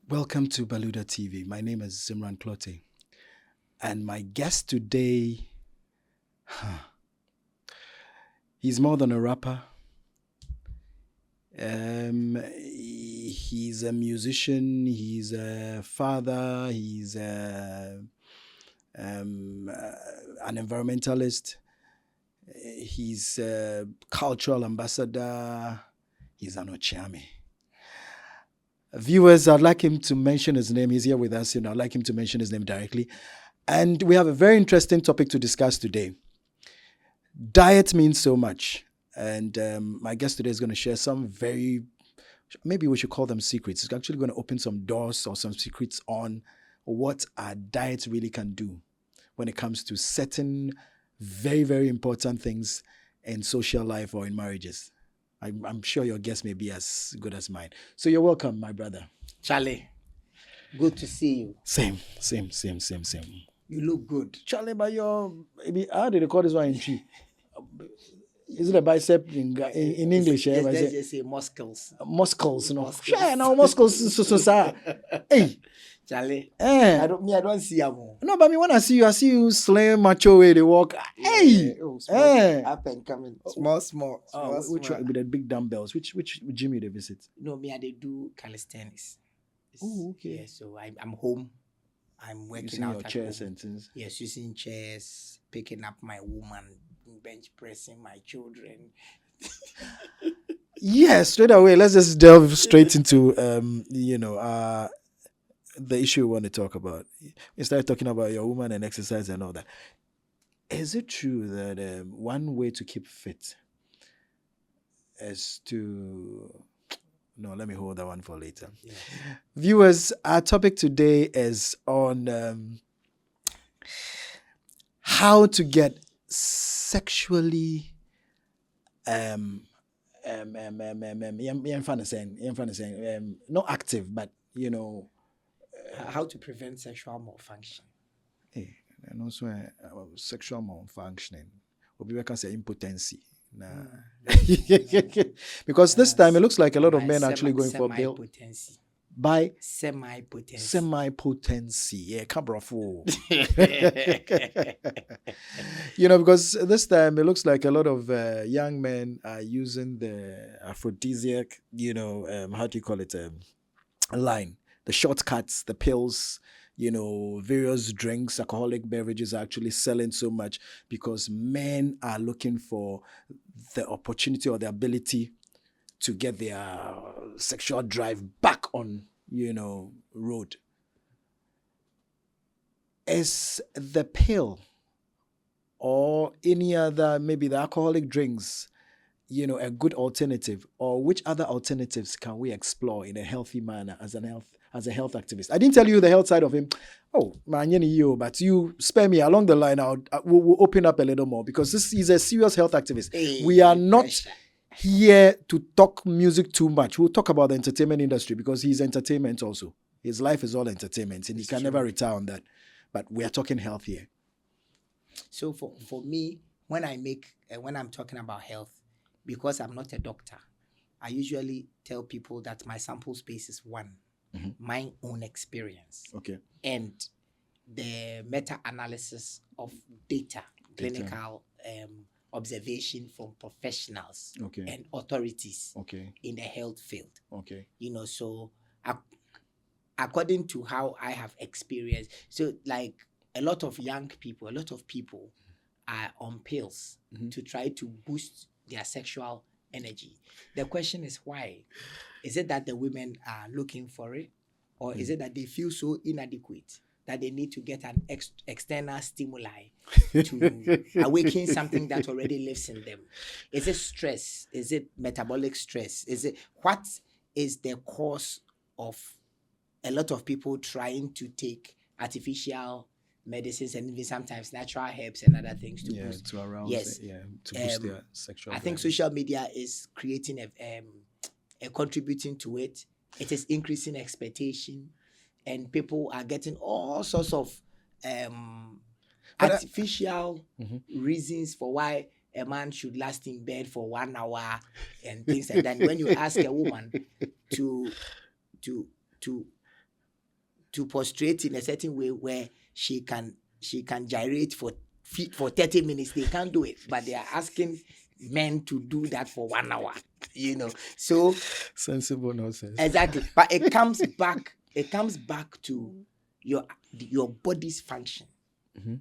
Welcome to Baluda TV. My name is Zimran Clote. And my guest today, he's more than a rapper. He's a musician, he's a father, he's an environmentalist, he's a cultural ambassador, he's an Ochame. Viewers, I'd like him to mention his name. He's here with us. I'd like him to mention his name directly. And we have a very interesting topic to discuss today. Diet means so much. And my guest today is going to share some maybe we should call them secrets. He's actually going to open some doors or some secrets on what our diet really can do when it comes to certain very, very important things in social life or in marriages. I'm sure your guess may be as good as mine. So you're welcome, my brother. Charlie, good to see you. Same. You look good. Charlie, but how did they call this one in tree? Is it a bicep in English? Let's just say muscles. Muscles, no. Yeah, no, muscles. So. Hey. Charlie, I don't see them. No, but when I see you slim, macho way they walk. Hey, up and coming, small. Which one with the big dumbbells? Which gym you they visit? No, they do calisthenics. Oh, okay. Yeah, so I'm home. I'm working using out your chairs and things. Yes, using chairs, picking up my woman, bench pressing my children. Yeah, straight away. Let's just delve straight into the issue we want to talk about. You start talking about your woman and exercise and all that. Is it true that one way to keep fit is to... No, let me hold that one for later. Yeah. Viewers, our topic today is on how to get sexually not active, but how to prevent sexual malfunction. Hey, and also sexual malfunctioning. Or we can say impotency. Nah. Because this time it looks like a lot of men actually going for bail. By semi-potency. Semi-potency. Yeah, cabrafo. Because this time it looks like a lot of young men are using the aphrodisiac, how do you call it? Line. The shortcuts, the pills, various drinks, alcoholic beverages are actually selling so much because men are looking for the opportunity or the ability to get their sexual drive back on, road. Is the pill or any other, maybe the alcoholic drinks, a good alternative? Or which other alternatives can we explore in a healthy manner as a health activist? I didn't tell you the health side of him. Oh, man, but you spare me along the line. We'll open up a little more because this is a serious health activist. Hey, we are not here to talk music too much. We'll talk about the entertainment industry because he's entertainment also. His life is all entertainment and he can never retire on that. But we are talking health here. So for me, when I'm talking about health, because I'm not a doctor, I usually tell people that my sample space is one. Mm-hmm. My own experience. Okay. And the meta-analysis of data. Clinical observation from professionals and authorities in the health field. Okay. So according to how I have experienced, so like a lot of people are on pills to try to boost their sexual energy. The question is why? Is it that the women are looking for it? Or is it that they feel so inadequate that they need to get an external stimuli to awaken something that already lives in them? Is it stress? Is it metabolic stress? What is the cause of a lot of people trying to take artificial medicines and even sometimes natural herbs and other things to boost? To arouse to boost their sexual I think social media is creating a contributing to it. It is increasing expectation and people are getting all sorts of artificial reasons for why a man should last in bed for 1 hour and things like that. When you ask a woman to to prostrate in a certain way where she can gyrate for 30 minutes. They can't do it, but they are asking men to do that for 1 hour. So sensible nonsense. Exactly, but it comes back to your body's function. Mm-hmm.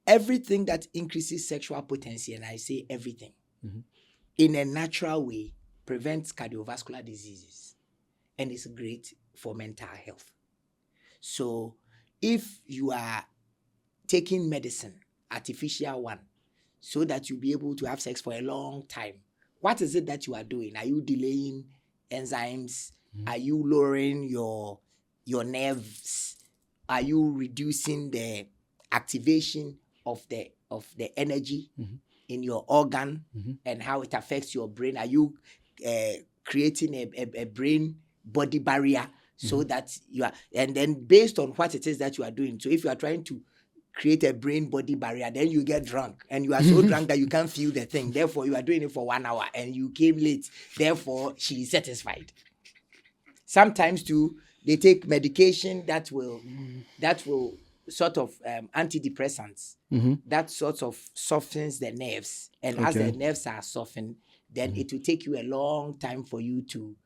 Everything that increases sexual potency, and I say everything, in a natural way, prevents cardiovascular diseases, and it's great for mental health. So if you are taking medicine, artificial one, so that you'll be able to have sex for a long time, what is it that you are doing? Are you delaying enzymes? Are you lowering your nerves? Are you reducing the activation of the energy in your organ and how it affects your brain? Are you creating a brain body barrier so that you are, and then based on what it is that you are doing? So if you are trying to create a brain body barrier, then you get drunk, and you are so drunk that you can't feel the thing. Therefore, you are doing it for 1 hour and you came late. Therefore, she is satisfied. Sometimes too, they take medication that will sort of antidepressants that sort of softens the nerves, and as the nerves are softened, then it will take you a long time for you to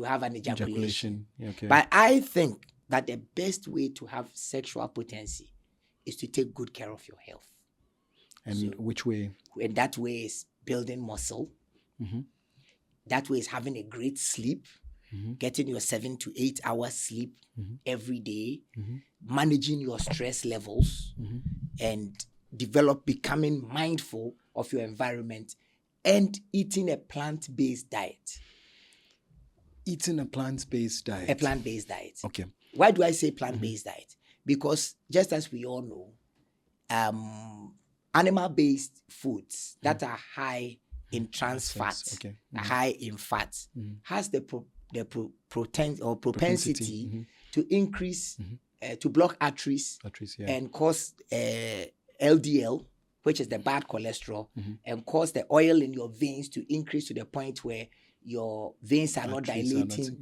have an ejaculation. Okay. But I think that the best way to have sexual potency is to take good care of your health. And which way? And that way is building muscle. That way is having a great sleep, getting your 7 to 8 hours sleep every day, managing your stress levels, and becoming mindful of your environment, and eating a plant-based diet. Eating a plant-based diet. A plant-based diet. Okay. Why do I say plant-based diet? Because just as we all know, animal-based foods that are high in trans fats, high in fats, has the propensity to increase, to block arteries and cause LDL, which is the bad cholesterol, and cause the oil in your veins to increase to the point where your veins are not dilating.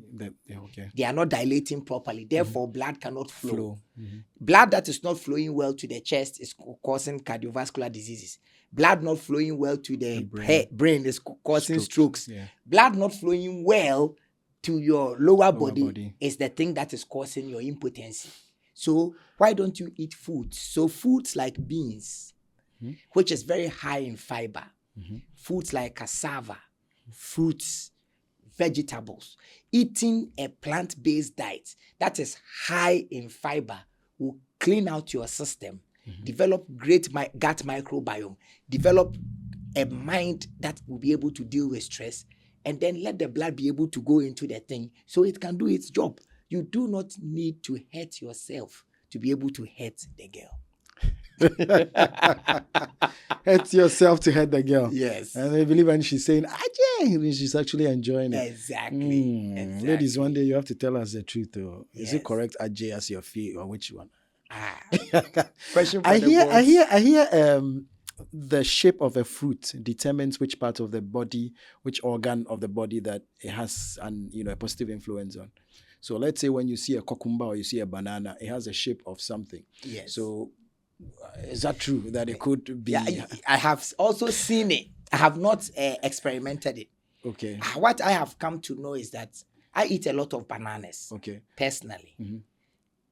They are not dilating properly. Therefore, blood cannot flow. Blood that is not flowing well to the chest is causing cardiovascular diseases. Blood not flowing well to the brain is causing strokes. Blood not flowing well to your lower body is the thing that is causing your impotency. So why don't you eat foods? So foods like beans, which is very high in fiber, foods like cassava, fruits, vegetables. Eating a plant-based diet that is high in fiber will clean out your system, develop great gut microbiome, develop a mind that will be able to deal with stress, and then let the blood be able to go into the thing so it can do its job. You do not need to hurt yourself to be able to hurt the girl. Hurt yourself to hurt the girl. Yes. And I believe when she's saying, Ajay, she's actually enjoying it. Exactly. Ladies, one day you have to tell us the truth, though. Is it correct, Ajay, as your fee, or which one? Question for I hear the shape of a fruit determines which part of the body, which organ of the body that it has a positive influence on. So let's say when you see a cucumber or you see a banana, it has a shape of something. Yes. So is that true that it could be? Yeah, I have also seen it. I have not experimented it. Okay. What I have come to know is that I eat a lot of bananas. Okay. Personally.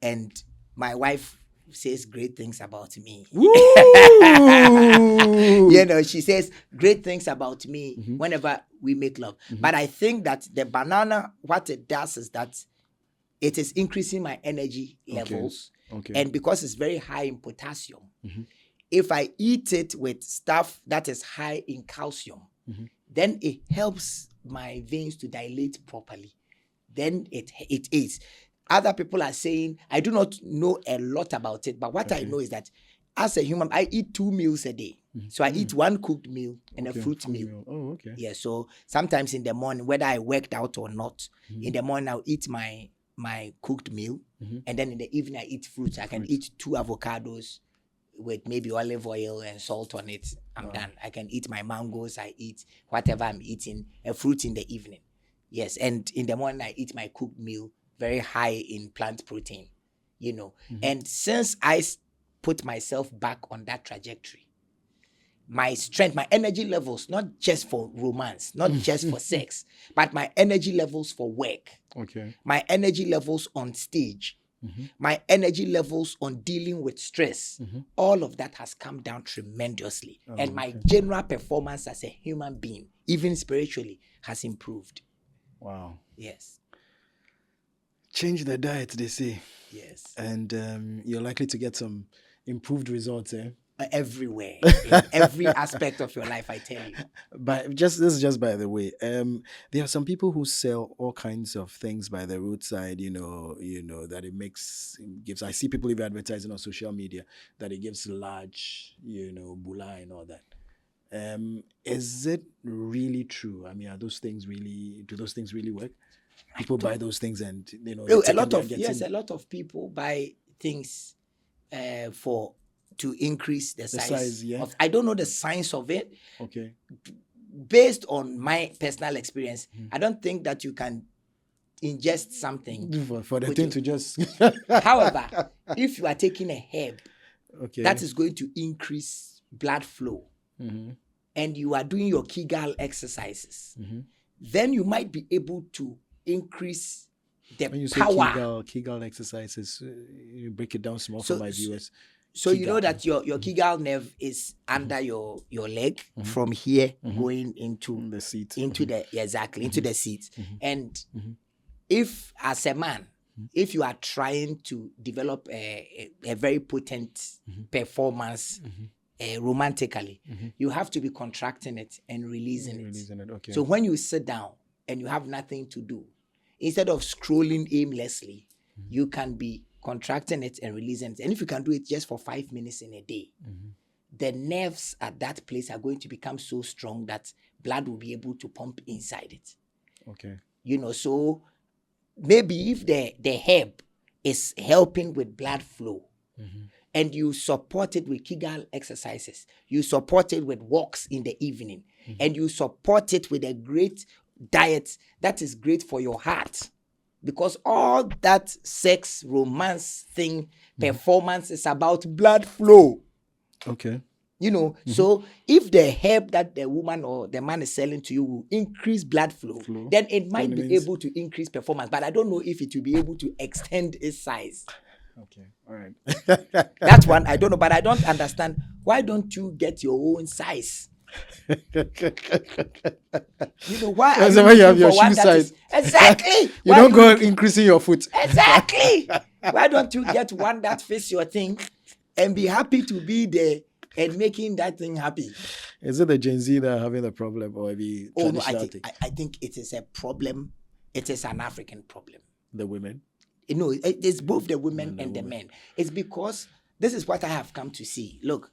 And my wife says great things about me. She says great things about me whenever we make love. But I think that the banana, what it does is that it is increasing my energy levels. Okay. And because it's very high in potassium, if I eat it with stuff that is high in calcium, then it helps my veins to dilate properly. Then it is. Other people are saying, I do not know a lot about it, but what I know is that as a human, I eat 2 meals a day. So I eat 1 cooked meal and a fruit meal. Oh, okay. Yeah, so sometimes in the morning, whether I worked out or not, in the morning I'll eat my cooked meal, and then in the evening I eat fruits. I can eat 2 avocados with maybe olive oil and salt on it. I'm done. I can eat my mangoes. I eat whatever I'm eating, a fruit in the evening. Yes, and in the morning I eat my cooked meal, very high in plant protein. And since I put myself back on that trajectory, my strength, my energy levels, not just for romance, not just for sex, but my energy levels for work, my energy levels on stage, my energy levels on dealing with stress, all of that has come down tremendously. And my general performance as a human being, even spiritually, has improved. Wow. Yes. Change the diet, they say. Yes. And you're likely to get some improved results, everywhere, in every aspect of your life, I tell you. But this is just by the way. There are some people who sell all kinds of things by the roadside, that it gives. I see people even advertising on social media that it gives large, bula and all that. Is it really true? I mean, do those things really work? People buy those things and a lot of people buy things to increase the size of, I don't know the science of it. Okay. Based on my personal experience, I don't think that you can ingest something for the thing to just. However, if you are taking a herb, that is going to increase blood flow, and you are doing your Kegel exercises, then you might be able to increase the when you power. Say Kegel exercises, you break it down small for my viewers. So Kegel. You know that your Kegel nerve is under your leg from here going into the seat. Into the seat. And if as a man, if you are trying to develop a very potent performance romantically, you have to be contracting it and releasing it. Okay. So when you sit down and you have nothing to do, instead of scrolling aimlessly, you can be contracting it and releasing it. And if you can do it just for 5 minutes in a day, the nerves at that place are going to become so strong that blood will be able to pump inside it. Okay. So maybe if the herb is helping with blood flow, and you support it with Kegel exercises, you support it with walks in the evening, and you support it with a great diet that is great for your heart. Because all that sex, romance thing, performance is about blood flow. Okay. So if the herb that the woman or the man is selling to you will increase blood flow, then it might be able to increase performance. But I don't know if it will be able to extend its size. Okay. All right. That's one I don't know, but I don't understand. Why don't you get your own size? Why are you have your shoe size? Exactly. You don't go increasing your foot. Exactly. Why don't you get one that fits your thing and be happy to be there and making that thing happy? Is it the Gen Z that are having a problem, or the traditional thing? I think it is a problem. It is an African problem. The women? It's both the women and the men. It's because this is what I have come to see. Look,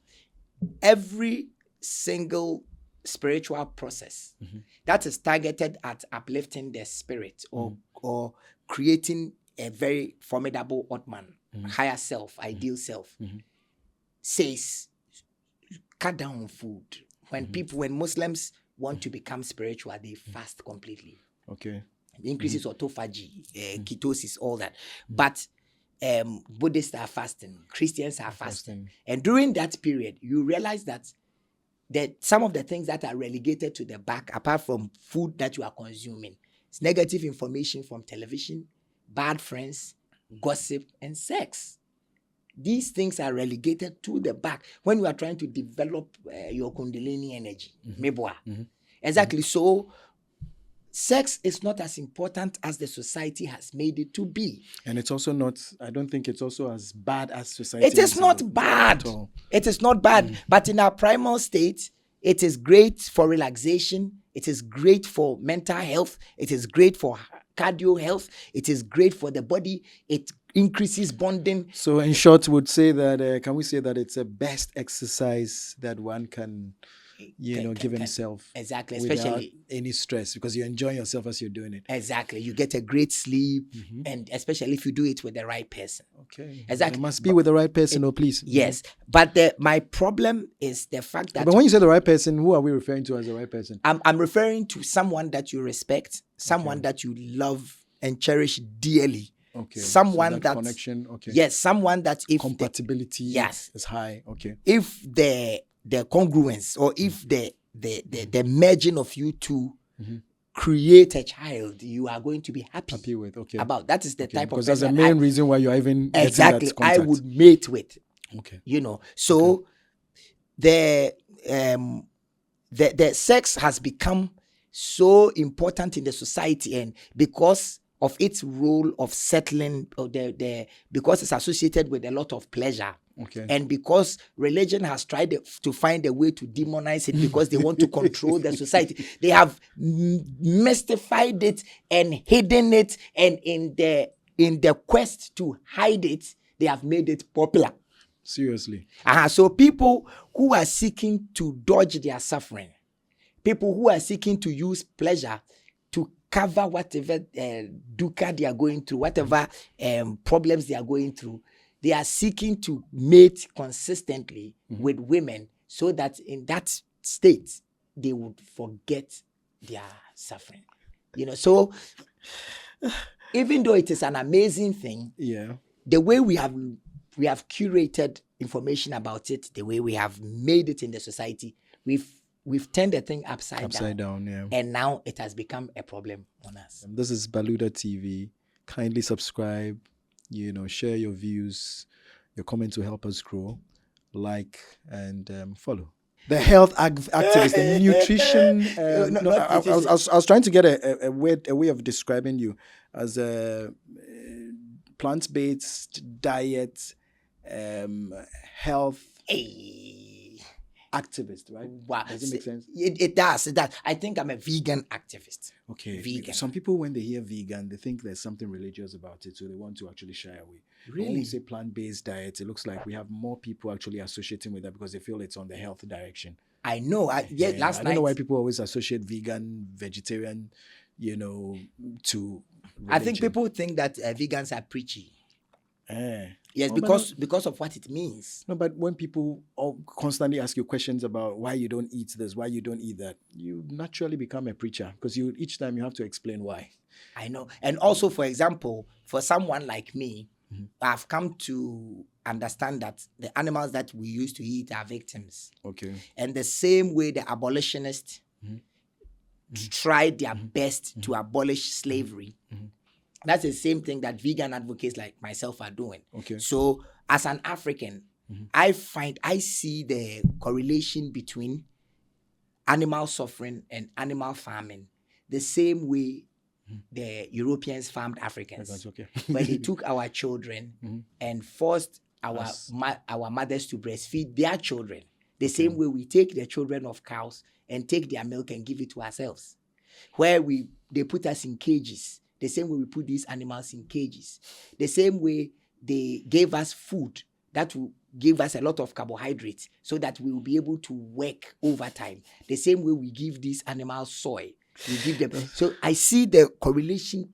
every single spiritual process that is targeted at uplifting the spirit or creating a very formidable Atman, higher self, ideal self, says cut down on food. When Muslims want to become spiritual, they fast completely. Okay. It increases autophagy, ketosis, all that. But Buddhists are fasting, Christians are fasting. And during that period, you realize that some of the things that are relegated to the back, apart from food that you are consuming, it's negative information from television, bad friends, gossip, and sex. These things are relegated to the back when you are trying to develop your Kundalini energy. Exactly. So sex is not as important as the society has made it to be. And it's also not, I don't think it's also as bad as society. It is not bad. It is not bad. But in our primal state, it is great for relaxation. It is great for mental health. It is great for cardio health. It is great for the body. It increases bonding. So in short, can we say that it's a best exercise that one can give himself, exactly, especially without any stress, because you're enjoying yourself as you're doing it. Exactly, you get a great sleep, and especially if you do it with the right person. Okay, exactly, it must be with the right person, please. Yes, but my problem is the fact that. But when you say the right person, who are we referring to as the right person? I'm referring to someone that you respect, someone that you love and cherish dearly, Okay. Someone so that connection. Okay. yes, someone that if Compatibility. yes. is high. Okay. If the congruence or if the merging of you two create a child, you are going to be happy with. Okay. about. That is the Okay. type of Because that's the person main reason why you're even exactly getting that I contact. would mate with. Okay. You know, so the sex has become so important in the society, and because of its role of settling, or because it's associated with a lot of pleasure. Okay. And because religion has tried to find a way to demonize it because they want to control the society, they have mystified it and hidden it, and in the quest to hide it, they have made it popular. Seriously. So people who are seeking to dodge their suffering, people who are seeking to use pleasure to cover whatever dukkha they are going through, whatever problems they are going through, they are seeking to mate consistently with women so that in that state they would forget their suffering. You know, so even though it is an amazing thing, the way we have curated information about it, the way we have made it in the society, we've turned the thing upside down, and now it has become a problem on us. This is Baluda TV. Kindly subscribe, share your views, your comments will help us grow. Like and follow. The health activist, the nutrition. I was trying to get a way of describing you as a plant-based diet, health activist, right? Wow. Does it make sense? It does. I think I'm a vegan activist. Okay. Vegan. Some people, when they hear vegan, they think there's something religious about it, so they want to actually shy away. Really? When we say plant-based diet, it looks like we have more people actually associating with that because they feel it's on the health direction. I know. Last night. I don't know why people always associate vegan, vegetarian, to religion. I think people think that vegans are preachy. Yes, because of what it means. No, but when people constantly ask you questions about why you don't eat this, why you don't eat that, you naturally become a preacher because each time you have to explain why. I know. And also, for example, for someone like me, I've come to understand that the animals that we used to eat are victims. Okay. And the same way the abolitionists tried their best to abolish slavery, that's the same thing that vegan advocates like myself are doing. Okay. So as an African, I see the correlation between animal suffering and animal farming the same way the Europeans farmed Africans. Okay. When they took our children and forced our mothers to breastfeed their children, the same way we take the children of cows and take their milk and give it to ourselves. Where they put us in cages, the same way we put these animals in cages, the same way they gave us food that will give us a lot of carbohydrates so that we will be able to work overtime. The same way we give these animals soy. We give them. So I see the correlation,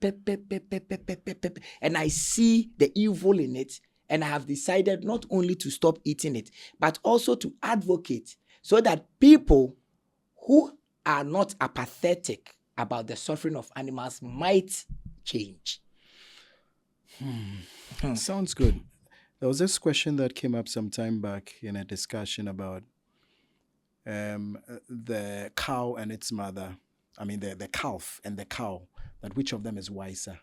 and I see the evil in it. And I have decided not only to stop eating it, but also to advocate so that people who are not apathetic about the suffering of animals might change. Sounds good. There was this question that came up some time back in a discussion about the cow and its mother. I mean, the calf and the cow, but which of them is wiser?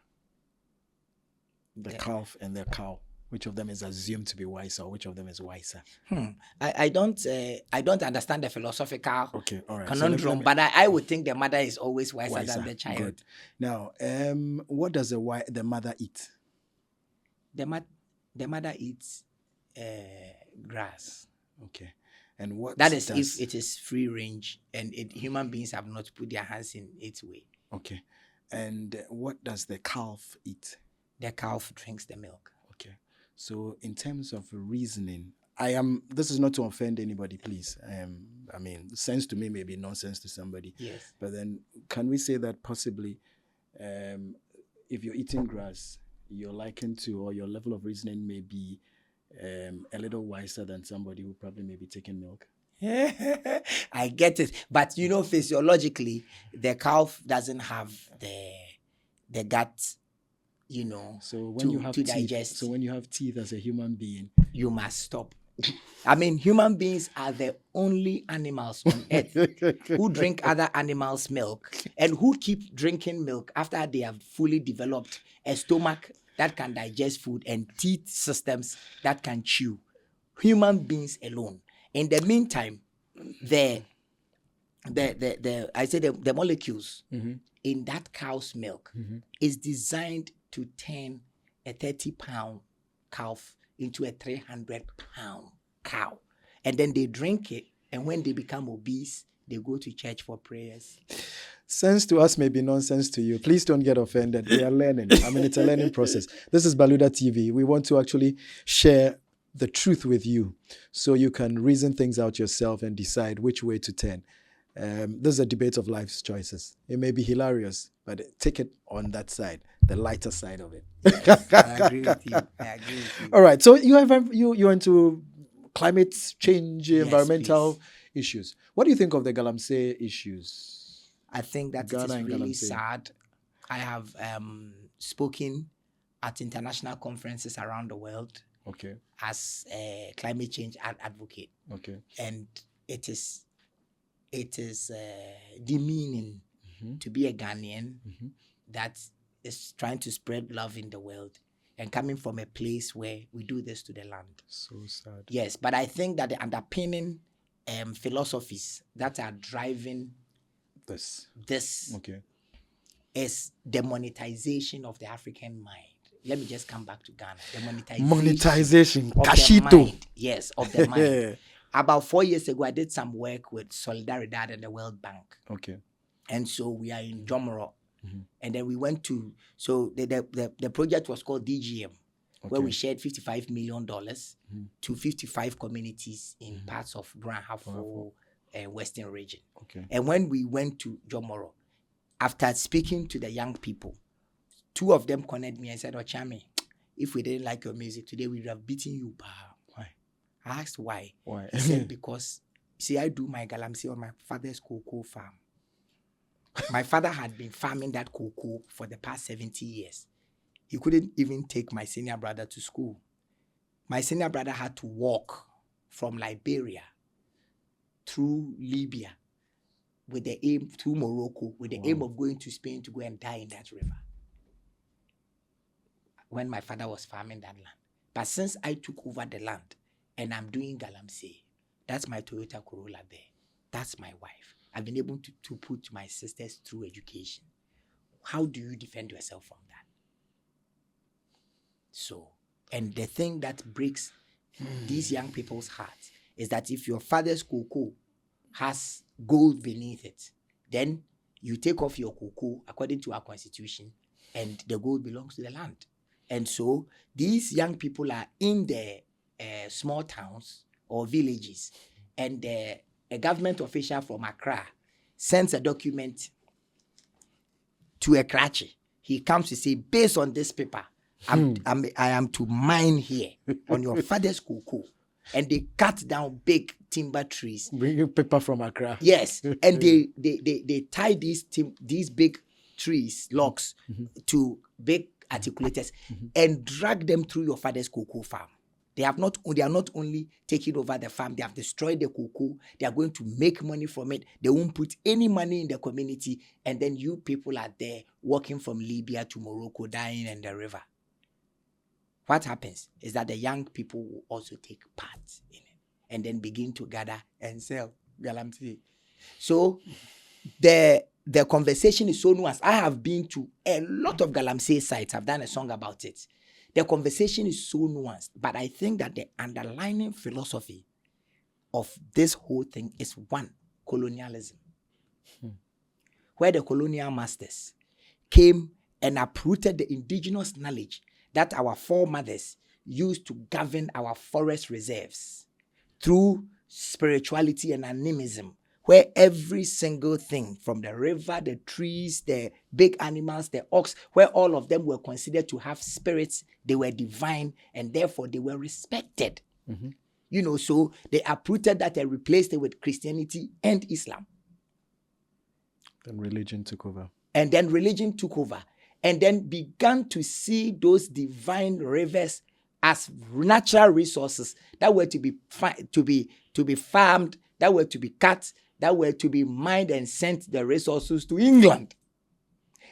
The calf and the cow. Which of them is assumed to be wiser, or which of them is wiser? I don't understand the philosophical conundrum, so but I would think the mother is always wiser than the child. Good. Now, what does the mother eat? The mother eats grass. Okay. And what that is if it is free range and human beings have not put their hands in its way. Okay. And what does the calf eat? The calf drinks the milk. Okay. So in terms of reasoning, this is not to offend anybody, please. I mean, sense to me may be nonsense to somebody. Yes. But then can we say that possibly if you're eating grass, you're likened to, or your level of reasoning may be a little wiser than somebody who probably may be taking milk? I get it. But physiologically, the calf doesn't have the gut So when you have to teeth, digest. so when you have teeth as a human being, You must stop. I mean, human beings are the only animals on earth who drink other animals' milk and who keep drinking milk after they have fully developed a stomach that can digest food and teeth systems that can chew. Human beings alone. In the meantime, the molecules in that cow's milk is designed to turn a 30-pound calf into a 300-pound cow. And then they drink it, and when they become obese, they go to church for prayers. Sense to us may be nonsense to you. Please don't get offended. We are learning. I mean, it's a learning process. This is Baluda TV. We want to actually share the truth with you so you can reason things out yourself and decide which way to turn. This is a debate of life's choices. It may be hilarious, but take it on that side, the lighter side of it. Yes, I agree with you. All right. So you're into climate change, Yes, environmental please. issues. What do you think of the Galamsey issues? I think that it Ghana is and really Galamsey. sad. I have spoken at international conferences around the world Okay. as a climate change advocate, Okay. and it is demeaning to be a Ghanaian that is trying to spread love in the world and coming from a place where we do this to the land. So sad. Yes, but I think that the underpinning philosophies that are driving This. Okay. is the monetization of the African mind. Let me just come back to Ghana. The Monetization. of the Kashito. mind. Yes, of the mind. About 4 years ago, I did some work with Solidaridad and the World Bank. Okay. And so we are in Jomoro. And then we went to, so the project was called DGM, where we shared $55 million to 55 communities in parts of Grand Hafo and Western region. Okay. And when we went to Jomoro, after speaking to the young people, 2 of them connected me and said, Ochame, if we didn't like your music today, we would have beaten you. Why? I asked why. Why? He said, because, see, I do my galamsey on my father's cocoa farm. My father had been farming that cocoa for the past 70 years. He couldn't even take my senior brother to school. My senior brother had to walk from Liberia through Libya with the aim, through Morocco, with the aim of going to Spain to go and die in that river when my father was farming that land. But since I took over the land and I'm doing galamsey, that's my Toyota Corolla there. That's my wife. I've been able to put my sisters through education. How do you defend yourself from that? So, and the thing that breaks these young people's hearts is that if your father's cocoa has gold beneath it, then you take off your cocoa according to our constitution and the gold belongs to the land. And so these young people are in the small towns or villages, and a government official from Accra sends a document to a Karachi. He comes to say, based on this paper, I am to mine here on your father's cocoa. And they cut down big timber trees. Bringing paper from Accra. Yes. And they tie these big trees, logs, to big articulators and drag them through your father's cocoa farm. They are not only taking over the farm, they have destroyed the cocoa. They are going to make money from it. They won't put any money in the community. And then you people are there walking from Libya to Morocco, dying in the river. What happens is that the young people will also take part in it and then begin to gather and sell galamsey. So the conversation is so nuanced. I have been to a lot of galamsey sites. I've done a song about it. The conversation is so nuanced, but I think that the underlying philosophy of this whole thing is one, colonialism. Where the colonial masters came and uprooted the indigenous knowledge that our foremothers used to govern our forest reserves through spirituality and animism, where every single thing from the river, the trees, the big animals, the ox, where all of them were considered to have spirits, they were divine, and therefore they were respected. So they uprooted that and replaced it with Christianity and Islam. Then religion took over. And then religion took over. and then began to see those divine rivers as natural resources that were to be farmed, that were to be cut, that were to be mined and sent the resources to England.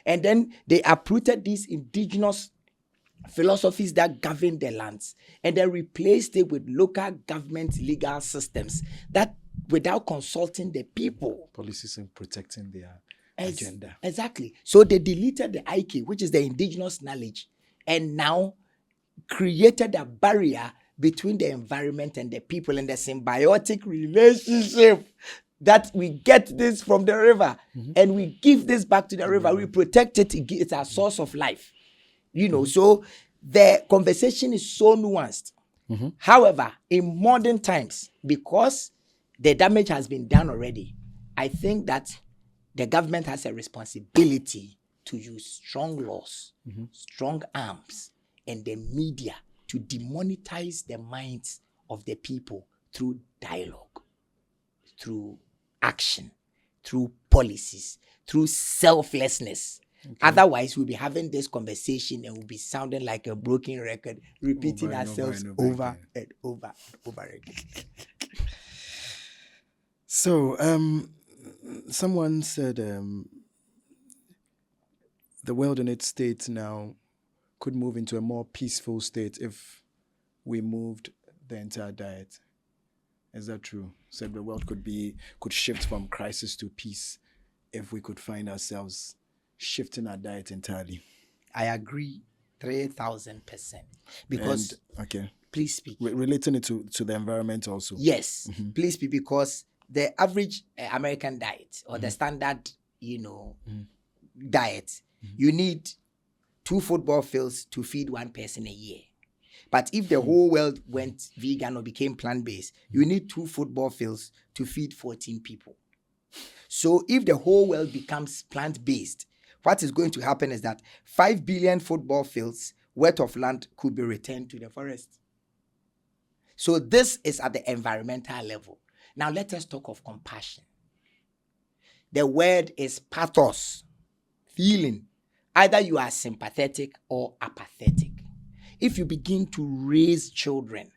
And then they uprooted these indigenous philosophies that govern the lands and then replaced it with local government legal systems that, without consulting the people, policies and protecting their agenda. Exactly. So they deleted the IK, which is the indigenous knowledge, and now created a barrier between the environment and the people, and the symbiotic relationship that we get this from the river and we give this back to the river. We protect it. It's our source of life. So the conversation is so nuanced. However, in modern times, because the damage has been done already, I think that the government has a responsibility to use strong laws, strong arms, and the media to demonetize the minds of the people through dialogue, through action, through policies, through selflessness. Otherwise, we'll be having this conversation and we'll be sounding like a broken record, repeating ourselves over and over again. So, someone said the world in its state now could move into a more peaceful state if we moved the entire diet. Is that true? Said the world could shift from crisis to peace if we could find ourselves shifting our diet entirely. I agree 3,000%. Because please speak. Relating it to the environment also. Yes, please speak, because the average American diet or the standard, diet, you need 2 football fields to feed 1 person a year. But if the whole world went vegan or became plant-based, you need 2 football fields to feed 14 people. So if the whole world becomes plant-based, what is going to happen is that 5 billion football fields worth of land could be returned to the forest. So this is at the environmental level. Now let us talk of compassion. The word is pathos, feeling. Either you are sympathetic or apathetic. If you begin to raise children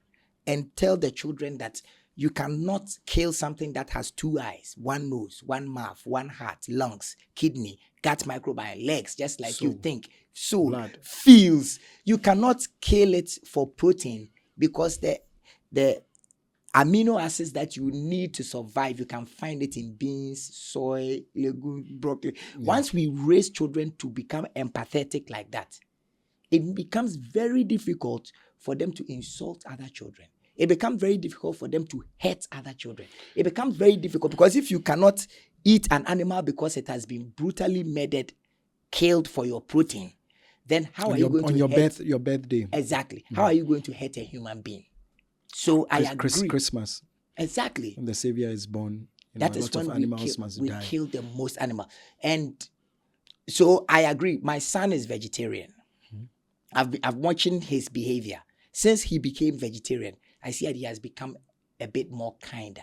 and tell the children that you cannot kill something that has 2 eyes, 1 nose, 1 mouth, 1 heart, lungs, kidney, gut microbiome, legs, just like you think, soul, blood, feels, you cannot kill it for protein, because the amino acids that you need to survive, you can find it in beans, soy, legumes, broccoli. Once we raise children to become empathetic like that, it becomes very difficult for them to insult other children. It becomes very difficult for them to hurt other children. It becomes very difficult because if you cannot eat an animal because it has been brutally murdered, killed for your protein, then how are you going to hurt your birthday? Exactly. How are you going to hurt a human being? So I agree. Christmas. Exactly. When the Savior is born, that is when we die. Kill the most animals. And so I agree. My son is vegetarian. I've watching his behavior. Since he became vegetarian, I see that he has become a bit more kinder.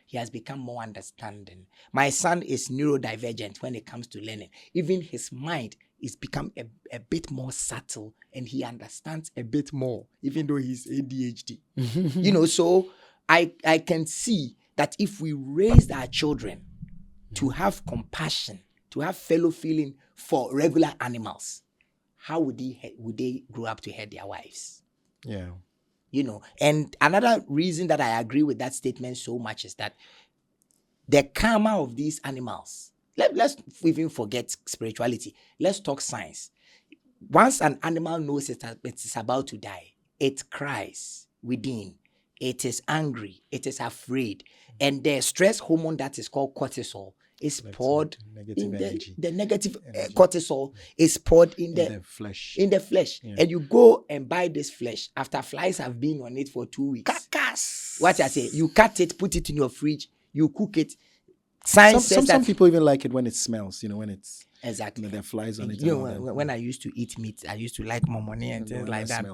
He has become more understanding. My son is neurodivergent when it comes to learning. Even his mind is become a bit more subtle, and he understands a bit more, even though he's ADHD. So I can see that if we raised our children to have compassion, to have fellow feeling for regular animals, how would they grow up to hate their wives? Yeah. And another reason that I agree with that statement so much is that the karma of these animals, let's even forget spirituality. Let's talk science. Once an animal knows it is about to die, it cries within. It is angry. It is afraid. And the stress hormone that is called cortisol is poured in the negative cortisol is poured in the flesh. Yeah. And you go and buy this flesh after flies have been on it for 2 weeks. Carcass. What I say, you cut it, put it in your fridge, you cook it. Science says some people even like it when it smells, when it's exactly there are flies on it. When I used to eat meat, I used to like momoni and things like that.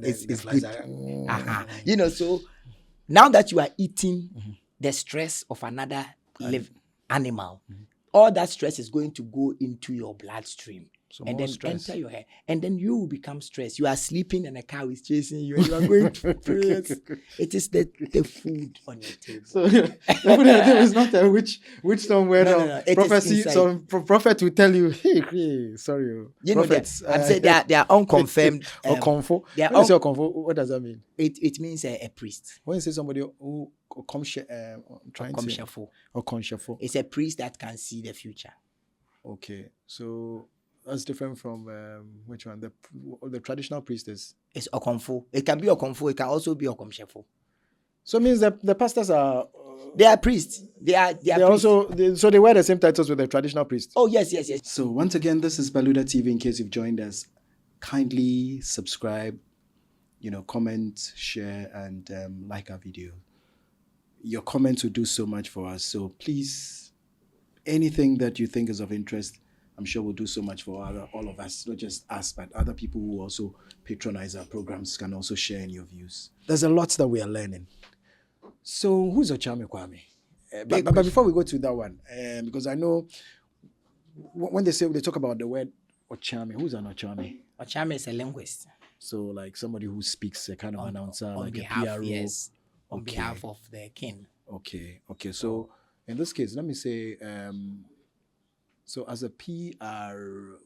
It's good. So now that you are eating the stress of another live animal, all that stress is going to go into your bloodstream. So and more then stress. enter your head, and then you will become stressed. You are sleeping and a cow is chasing you, and you are going to prayers. It is the food on your table. So the food on your table is not a witch somewhere. No. It is Prophecy. inside. Some prophet will tell you, hey, sorry, You prophets. know, I'm saying they are unconfirmed. Or confo. They are When you say confo, what does that mean? it means a priest. When you say somebody who trying to Komshefo. or konshefo. It's a priest that can see the future. Okay, so that's different from which one? The traditional priestess. It's okomfo. It can be okomfo. It can also be okomshefo. So it means that the pastors are. They are priests. They are priests. So they wear the same titles with the traditional priests. Oh yes. So once again, this is Baluda TV. In case you've joined us, kindly subscribe, comment, share, and like our video. Your comments will do so much for us. So please, anything that you think is of interest, I'm sure will do so much for all of us, not just us, but other people who also patronize our programs can also share in your views. There's a lot that we are learning. So who's Ochame Kwame? But before we go to that one, because I know when they talk about the word Ochame, who's an Ochame? Ochame is a linguist. So like somebody who speaks a kind of announcer, like behalf, a PRO. Yes, on behalf of the king. Okay. So in this case, let me say, so as a PR,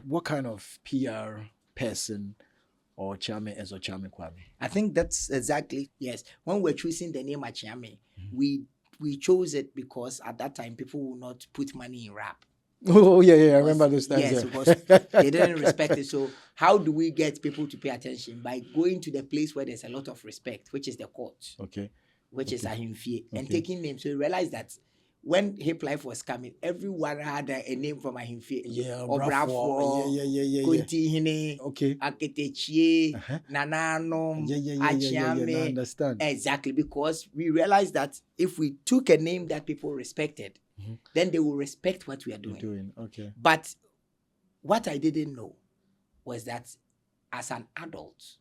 what kind of PR person or Ochame is Ochame Kwame? I think that's exactly, yes. When we're choosing the name Ochame, we chose it because at that time people would not put money in rap. Oh yeah, I remember those times. Yes, because they didn't respect it. So how do we get people to pay attention? By going to the place where there's a lot of respect, which is the court. Okay. Which is Ahimfie, and taking names. So we realized that when Hip Life was coming, everyone had a name from Ahimfie. Yeah, Obrafo, Konti Hine, okay, Aketechie, Nanano, Achiame. I understand. Exactly, because we realized that if we took a name that people respected, then they will respect what we are doing. Okay. But what I didn't know was that as an adult,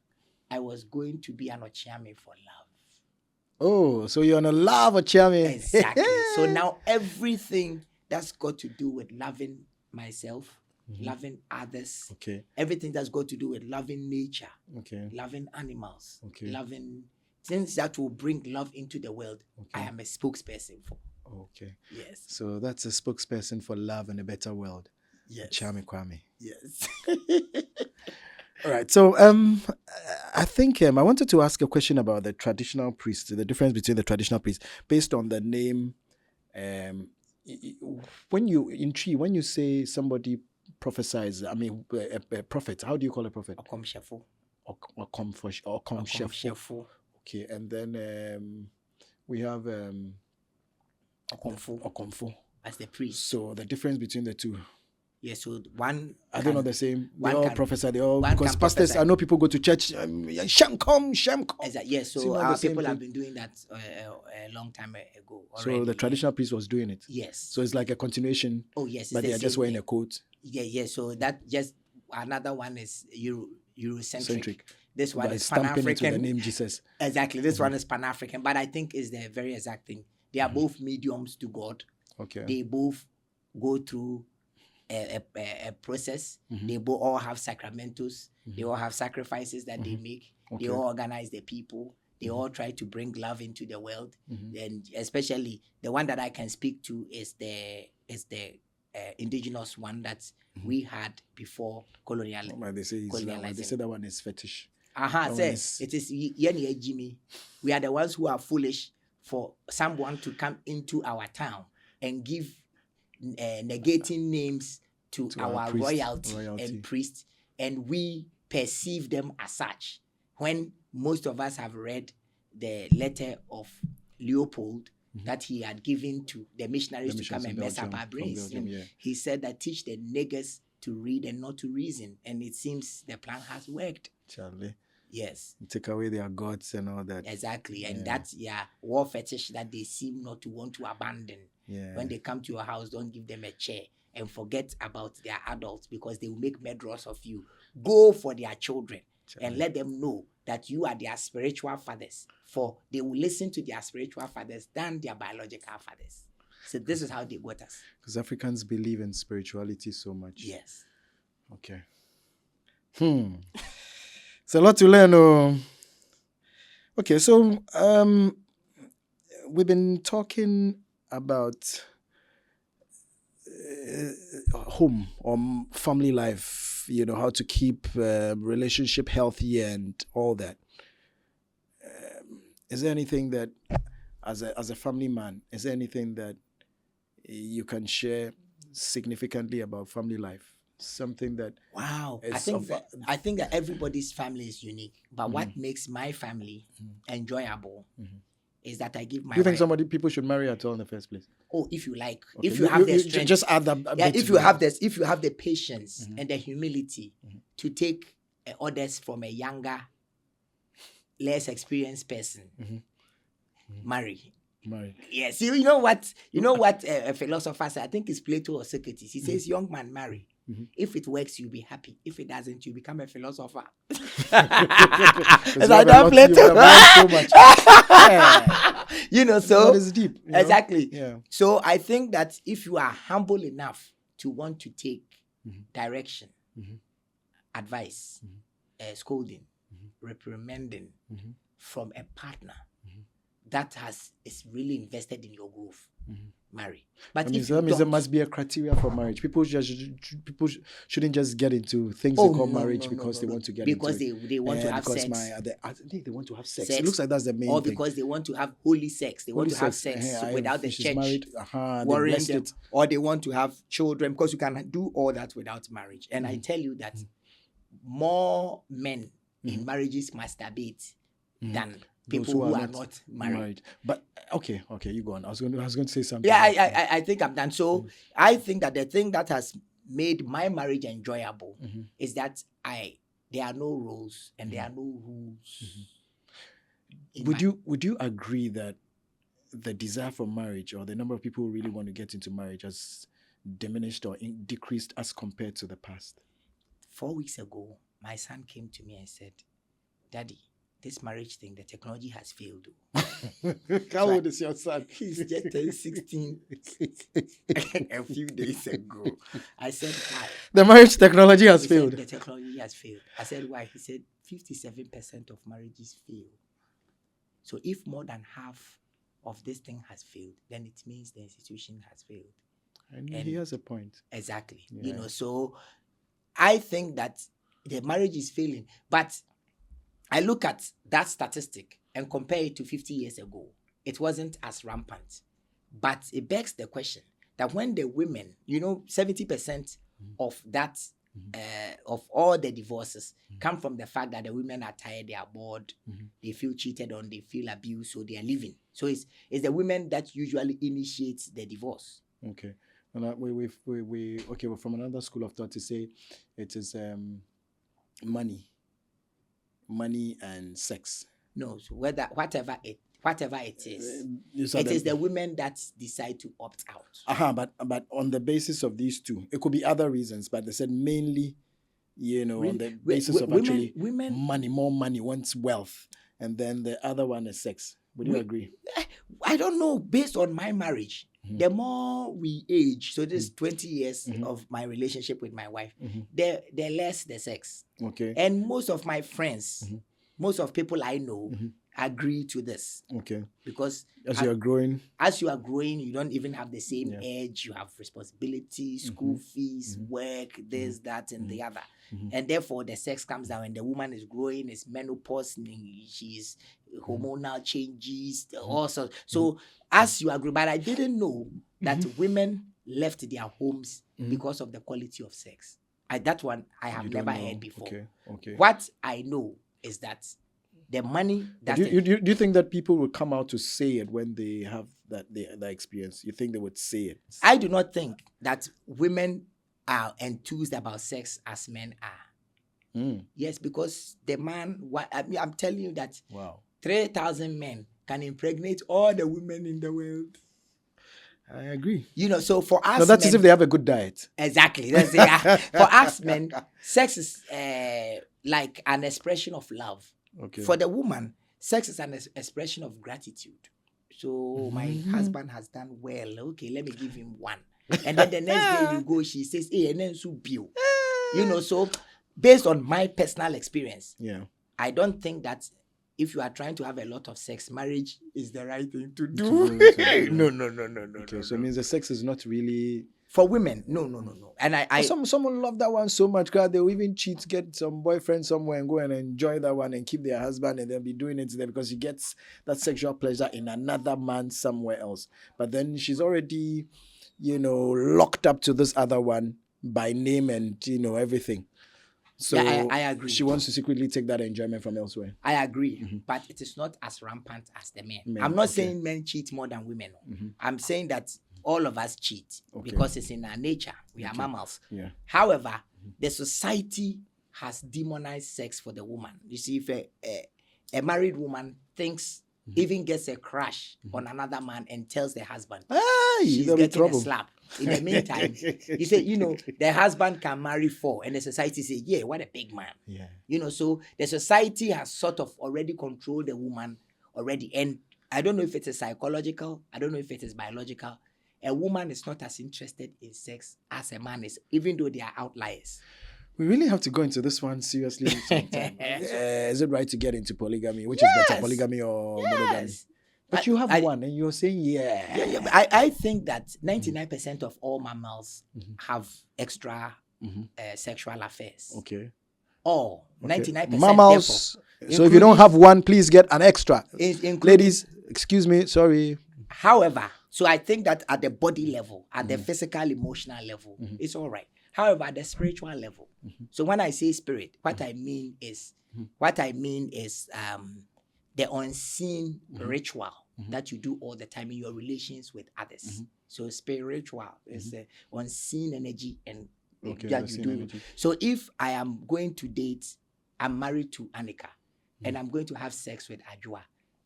I was going to be an Ochiame for love. Oh, so you're on a love Ochame. Exactly. So now everything that's got to do with loving myself, loving others, okay, everything that's got to do with loving nature, okay, loving animals, okay, loving things that will bring love into the world, I am a spokesperson for. Okay. Yes. So that's a spokesperson for love and a better world. Yes. Ochame Kwame. Yes. All right. So I think I wanted to ask a question about the traditional priest, the difference between the traditional priest, based on the name. When you say somebody prophesies, I mean a prophet. How do you call a prophet? Okomshefo. Okomshefo. Okay, and then we have Okomfo as the priest. So the difference between the two. Yes, so one. Are they not the same? They all prophesy. They all because pastors. Prophesy. I know people go to church. Shem come. Exactly. Yes. So our people have been doing that a long time ago. Already. So the traditional priest was doing it. Yes. So it's like a continuation. Oh yes. But they are just wearing a coat. Yeah. So that just another one is Eurocentric. This one is Pan-African. Pan-African. Into the name Jesus. Exactly. This one is Pan-African, but I think is the very exact thing. They are both mediums to God. Okay. They both go through a process. They both all have sacramentals. They all have sacrifices that they make. Okay. They all organize the people. They all try to bring love into the world. And especially the one that I can speak to is the indigenous one that we had before colonialism. They say that one is fetish. It is Jimmy. We are the ones who are foolish for someone to come into our town and give negating names to our royalty and priests, and we perceive them as such. When most of us have read the letter of Leopold that he had given to the missionaries to come and mess up our brains. He said that teach the niggers to read and not to reason, and it seems the plan has worked. Charlie. Yes. Take away their gods and all that. Exactly. And that's war fetish that they seem not to want to abandon. Yeah. When they come to your house, don't give them a chair and forget about their adults because they will make murderers of you. Go for their children and let them know that you are their spiritual fathers, for they will listen to their spiritual fathers than their biological fathers. So this is how they got us. Because Africans believe in spirituality so much. Yes. Okay. It's a lot to learn. Oh. Okay, so we've been talking about home or family life, how to keep relationship healthy and all that. Is there anything that, as a family man, is there anything that you can share significantly about family life? Something that wow, I think that everybody's family is unique, but what makes my family enjoyable is that I give my. Do you think people should marry at all in the first place? Oh, if you like, Okay. if you have the strength, just add that. If you have the patience and the humility to take orders from a younger, less experienced person, marry. Yes, you know what a philosopher said. I think it's Plato or Socrates. He says, "Young man, marry. If it works, you'll be happy. If it doesn't, you become a philosopher." It's like that Plato. So much. So it's deep. Exactly. Yeah. So I think that if you are humble enough to want to take direction, advice, scolding, reprimanding from a partner that is really invested in your growth, marry. But that means there must be a criteria for marriage. People shouldn't just get into things they call marriage because they want to get because into it. they want to have sex. I think they want to have sex. It looks like that's the main thing. Or because they want to have holy sex. They want to have sex without the church worrying them. Or they want to have children, because you can do all that without marriage. And I tell you that more men in marriages masturbate than people who are not married. But okay, you go on. I was going to say something. Yeah, I think I'm done. So I think that the thing that has made my marriage enjoyable is that there are no rules and there are no rules. Would you agree that the desire for marriage, or the number of people who really want to get into marriage, has diminished or decreased as compared to the past? 4 weeks ago, my son came to me and said, "Daddy, this marriage thing, the technology has failed." How old is your son? He's just turned 16 a few days ago. I said, why? The marriage technology has failed. The technology has failed. I said, why? He said, 57% of marriages fail. So if more than half of this thing has failed, then it means the institution has failed. And he has a point. Exactly. Yeah. So I think that the marriage is failing. But I look at that statistic and compare it to 50 years ago. It wasn't as rampant. But it begs the question that when the women, 70% of that, of all the divorces come from the fact that the women are tired, they are bored, they feel cheated on, they feel abused, so they are leaving. So it's the women that usually initiates the divorce. Okay. And we're from another school of thought to say it is money and sex. No, so whatever it is, it is the women that decide to opt out. But on the basis of these two, it could be other reasons, but they said mainly, on the basis of actually money, more money wants wealth, and then the other one is sex. Would you agree? I don't know. Based on my marriage, the more we age, so this 20 years of my relationship with my wife, the less the sex. Okay. And most of my friends, most of people I know agree to this. Okay. Because as you are growing, you don't even have the same age. You have responsibilities, school fees, work, this, that, and the other. And therefore, the sex comes down, and the woman is growing, is menopause, she's hormonal changes, also. So as you agree, but I didn't know that women left their homes because of the quality of sex. That one I have never heard before. Okay. What I know is that the money that do you think that people will come out to say it when they have that experience? You think they would say it? I do not think that women are enthused about sex as men are. Yes, because the man, I'm telling you that 3,000 men can impregnate all the women in the world. I agree. So for us, that's as if they have a good diet. Exactly. That's it. For us men, sex is like an expression of love. Okay. For the woman, sex is an expression of gratitude. So my husband has done well. Okay, let me give him one. And then the next day you go, she says, hey, and then so bill. You know, so based on my personal experience, I don't think that if you are trying to have a lot of sex, marriage is the right thing to do. No. Okay, so it means the sex is not really for women. No. And I someone love that one so much, God, they'll even cheat, get some boyfriend somewhere and go and enjoy that one and keep their husband and then be doing it there because he gets that sexual pleasure in another man somewhere else. But then she's already, locked up to this other one by name and, everything. So yeah, I agree. She wants to secretly take that enjoyment from elsewhere. I agree, but it is not as rampant as the men. I'm not saying men cheat more than women. I'm saying that all of us cheat because it's in our nature. We are mammals. Yeah. However, the society has demonized sex for the woman. You see, if a married woman thinks, even gets a crush on another man and tells the husband, she's getting a slap. In the meantime, you say, the husband can marry 4, and the society say, yeah, what a big man. Yeah. So the society has sort of already controlled the woman already. And I don't know if it is psychological. I don't know if it is biological. A woman is not as interested in sex as a man is, even though they are outliers. We really have to go into this one seriously sometime. Is it right to get into polygamy? Which is better, polygamy or monogamy? But you have one and you're saying, yeah. I think that 99% of all mammals have extra sexual affairs. Okay. Or 99%. Mammals. So if you don't have one, please get an extra. Ladies, excuse me, sorry. However, so I think that at the body level, at the physical, emotional level, it's all right. However, at the spiritual level, so when I say spirit, what I mean is the unseen ritual that you do all the time in your relations with others. So spiritual is the unseen energy and that you do. Energy. So if I am going to date, I'm married to Anika, and I'm going to have sex with Ajua,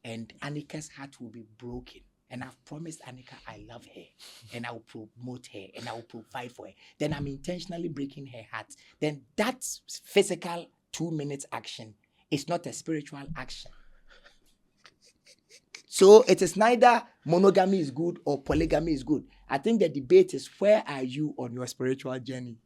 and Anika's heart will be broken. And I've promised Anika I love her, and I will promote her, and I will provide for her. Then I'm intentionally breaking her heart. Then that physical 2 minutes action is not a spiritual action. So it is neither monogamy is good or polygamy is good. I think the debate is, where are you on your spiritual journey?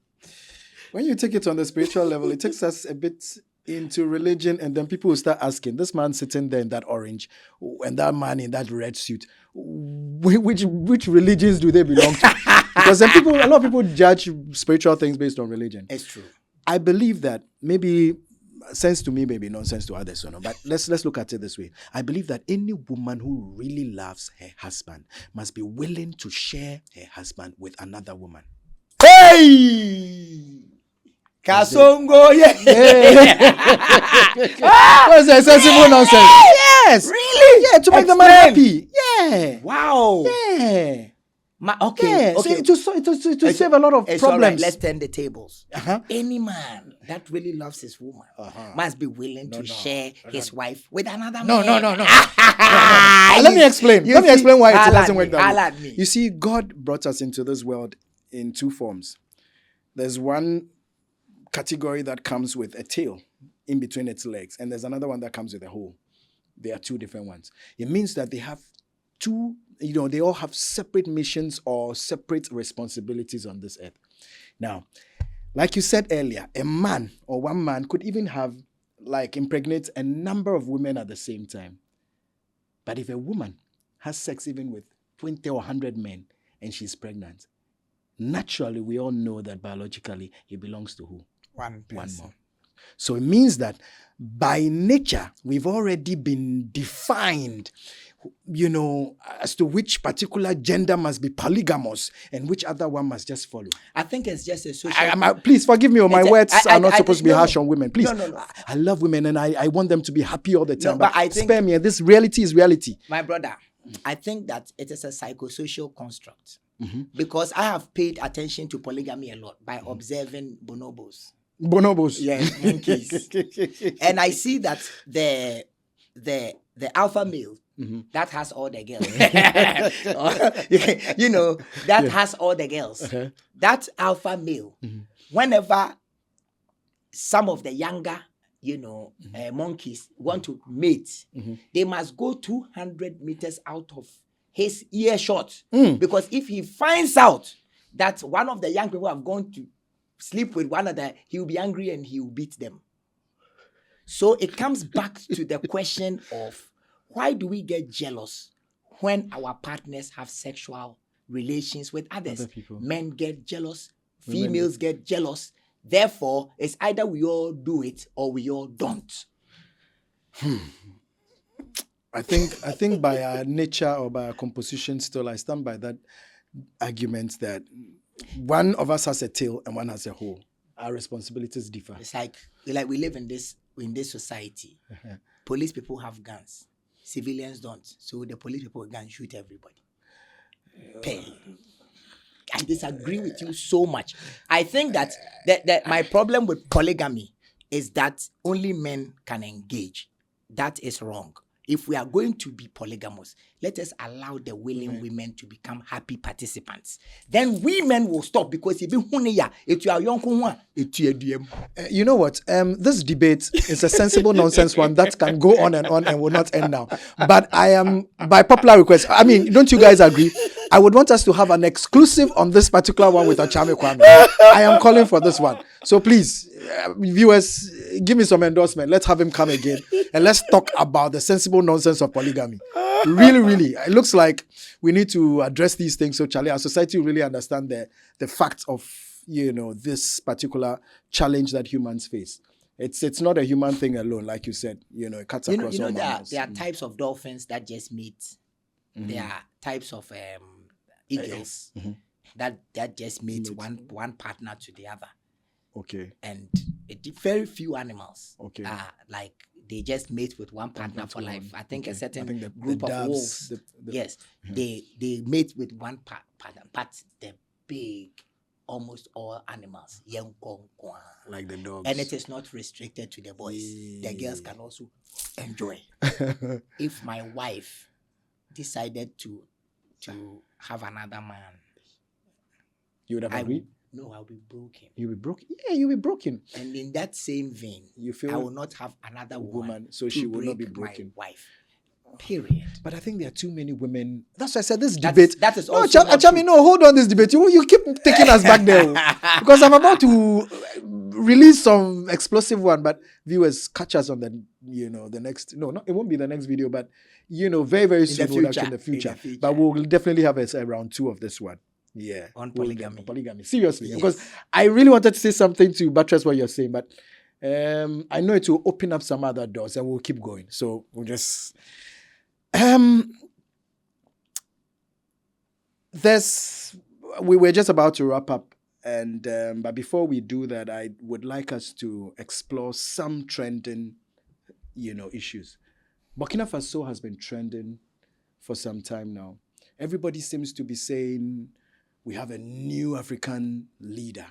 When you take it on the spiritual level, it takes us a bit into religion, and then people will start asking, this man sitting there in that orange and that man in that red suit, which religions do they belong to? Because then a lot of people judge spiritual things based on religion. It's true. I believe that maybe sense to me, maybe nonsense to others, but let's look at it this way. I believe that any woman who really loves her husband must be willing to share her husband with another woman. Hey! Kasongo, That's a sensible nonsense. Yes. Really? Yeah, to make the man happy. Yeah. Wow. Yeah. Okay. To save a lot of problems. All right, let's turn the tables. Any man that really loves his woman must be willing to share his wife with another man. No. Let me explain. Let me explain why it doesn't work that way. You see, God brought us into this world in 2 forms. There's one category that comes with a tail in between its legs, and there's another one that comes with a hole. There are 2 different ones. It means that they have 2, they all have separate missions or separate responsibilities on this earth. Now, like you said earlier, a man or one man could even have, impregnate a number of women at the same time. But if a woman has sex even with 20 or 100 men and she's pregnant, naturally, we all know that biologically it belongs to who? One more. So it means that by nature, we've already been defined, as to which particular gender must be polygamous and which other one must just follow. I think it's just a social... please forgive me, my words are not supposed to be harsh on women. Please. No. I love women and I want them to be happy all the time. But I think, spare me, this reality is reality. My brother, I think that it is a psychosocial construct. Because I have paid attention to polygamy a lot by observing bonobos. Yes, monkeys. And I see that the alpha male that has all the girls. Has all the girls. That alpha male, whenever some of the younger monkeys want to mate, they must go 200 meters out of his earshot. Because if he finds out that one of the young people have gone to sleep with one another, he will be angry and he will beat them. So it comes back to the question of why do we get jealous when our partners have sexual relations with others? Other people. Men get jealous, females get jealous. Therefore, it's either we all do it or we all don't. I think by our nature or by our composition still, I stand by that argument that one of us has a tail and one has a hole. Our responsibilities differ. It's like we live in this society. Police people have guns. Civilians don't. So the police people can shoot everybody. I disagree with you so much. I think that my problem with polygamy is that only men can engage. That is wrong. If we are going to be polygamous, let us allow the willing women to become happy participants. Then women will stop because if you you know what? This debate is a sensible nonsense one that can go on and will not end now. But I am, by popular request, I mean, don't you guys agree? I would want us to have an exclusive on this particular one with Achame Kwame. I am calling for this one. So please, viewers, give me some endorsement. Let's have him come again and let's talk about the sensible nonsense of polygamy. Really, really. It looks like we need to address these things so Charlie, our society will really understand the fact of, this particular challenge that humans face. It's not a human thing alone, like you said. It cuts across all mammals. There are types of dolphins that just mate. There are types of eagles that just mate one partner to the other. Okay. And very few animals like they just mate with one partner for life. I think a certain group of wolves, they mate with one partner. But the big, almost all animals, like the dogs, and it is not restricted to the boys. The girls can also enjoy. If my wife decided to have another man, you would have agreed? No, I'll be broken. You'll be broken? Yeah, you'll be broken. And in that same vein, you feel I will not have another woman so she will not be broken. My wife. Period. But I think there are too many women. That's why I said this debate. That is also Achame, no, hold on this debate. You keep taking us back there. Because I'm about to release some explosive one, but viewers, catch us on the next, it won't be the next video, but very, very soon in the future. But we'll definitely have a round 2 of this one. Yeah. On polygamy. Polygamy. Seriously. Yes. Because I really wanted to say something to buttress what you're saying, but I know it will open up some other doors and we'll keep going. So we'll just we were just about to wrap up, and but before we do that, I would like us to explore some trending, issues. Burkina Faso has been trending for some time now. Everybody seems to be saying we have a new African leader,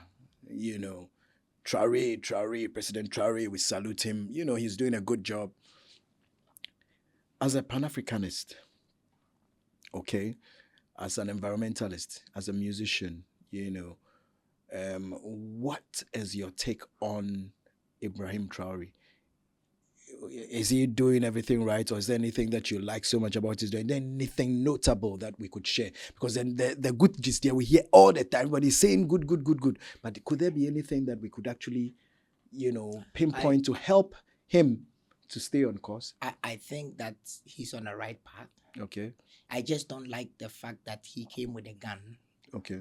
Traoré, President Traoré, we salute him. He's doing a good job. As a Pan-Africanist, as an environmentalist, as a musician, what is your take on Ibrahim Traoré? Is he doing everything right, or is there anything that you like so much about his doing? Is there anything notable that we could share? Because then the good gist there, we hear all the time, everybody's saying good. But could there be anything that we could actually, pinpoint to help him to stay on course? I think that he's on the right path. Okay. I just don't like the fact that he came with a gun. Okay.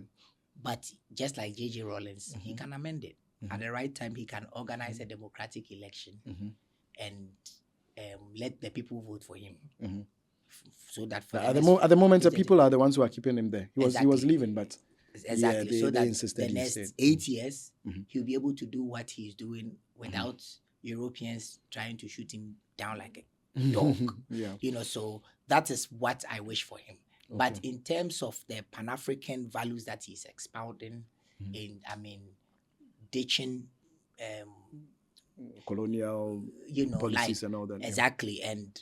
But just like J.J. Rawlings, he can amend it. At the right time, he can organize a democratic election and let the people vote for him. So that at the moment, the people are the ones who are keeping him there. He was leaving, but exactly. So that insisted the next 8 years, he'll be able to do what he's doing without Europeans trying to shoot him down like a dog. So that is what I wish for him. Okay. But in terms of the Pan-African values that he's expounding, ditching colonial policies and all that. Exactly. And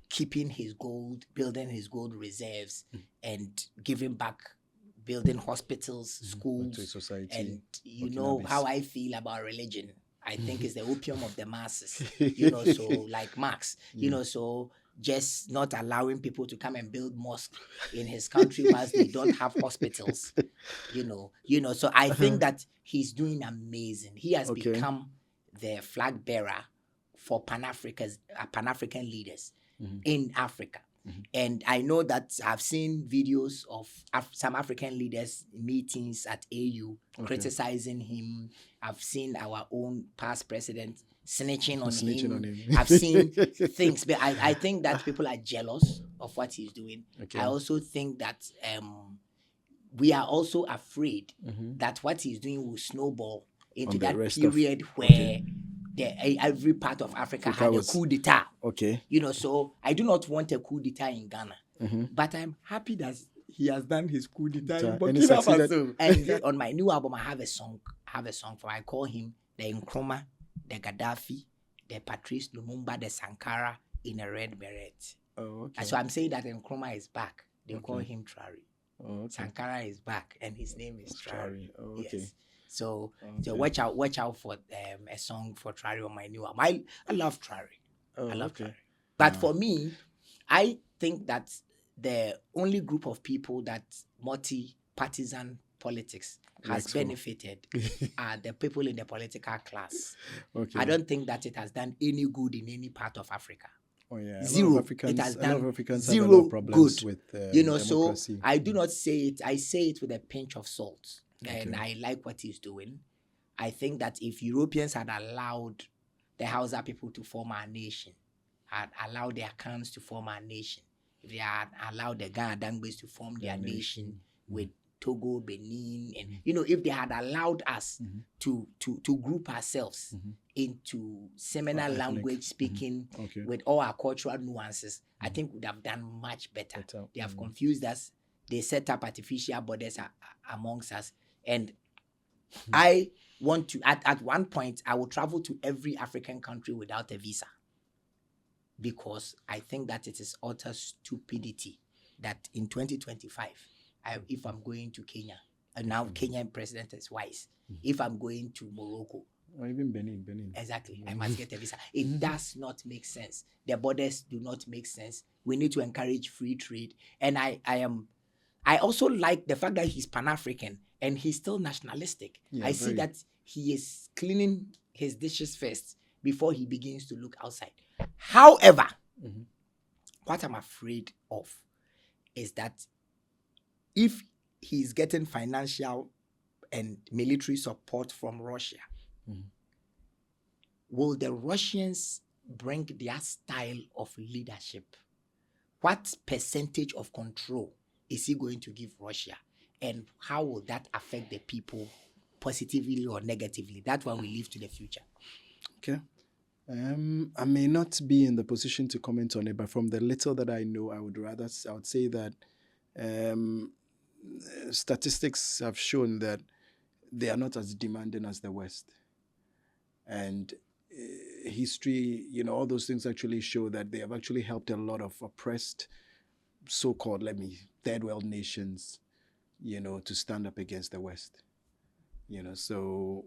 keeping his gold, building his gold reserves and giving back, building hospitals, schools, to society. And you know how I feel about religion. I think it's the opium of the masses, you know, so like Marx, you know, so just not allowing people to come and build mosques in his country whilst they don't have hospitals, you know. So I think that he's doing amazing. He has become the flag bearer for Pan-African leaders in Africa. And I know that I've seen videos of some African leaders meetings at AU criticizing him. I've seen our own past president snitching on him. I've seen things, but I think that people are jealous of what he's doing. I also think that we are also afraid that what he's doing will snowball into that period where every part of Africa had a coup d'etat. You know, so I do not want a coup d'etat in Ghana, but I'm happy that he has done his coup d'etat in Burkina Faso. And on my new album, I have a song for. I call him the Nkrumah, the Gaddafi, the Patrice Lumumba, the Sankara in a red beret. And so I'm saying that Nkrumah is back. They call him Traoré. Sankara is back, and his name is Traoré. Yes. So watch out for a song for Traoré on my new album. I love Traoré. I love Traoré. But for me, I think that the only group of people that multi-partisan politics has benefited are the people in the political class. I don't think that it has done any good in any part of Africa. Zero. It has done zero good. With you know, democracy. So I do not say it. I say it with a pinch of salt. And I like what he's doing. I think that if Europeans had allowed the Hausa people to form our nation, had allowed their Khans to form our nation, if they had allowed the Ghana Dangbes to form their nation with Togo, Benin, and you know, if they had allowed us to group ourselves into similar language speaking with all our cultural nuances, I think we would have done much better. They have confused us. They set up artificial borders amongst us. And I want to, at one point, I will travel to every African country without a visa. Because I think that it is utter stupidity that in 2025, if I'm going to Kenya, and now Kenyan president is wise, if I'm going to Morocco, or even Benin. Exactly. I must get a visa. It does not make sense. The borders do not make sense. We need to encourage free trade. And I also like the fact that he's Pan-African and he's still nationalistic. I see that he is cleaning his dishes first before he begins to look outside. However, what I'm afraid of is that if he's getting financial and military support from Russia, will the Russians bring their style of leadership? What percentage of control is he going to give Russia? And how will that affect the people positively or negatively? That one we leave to the future. Okay. I may not be in the position to comment on it, but from the little that I know, I would say that statistics have shown that they are not as demanding as the West. And history, you know, all those things actually show that they have actually helped a lot of oppressed so-called, third world nations, you know, to stand up against the West. You know, so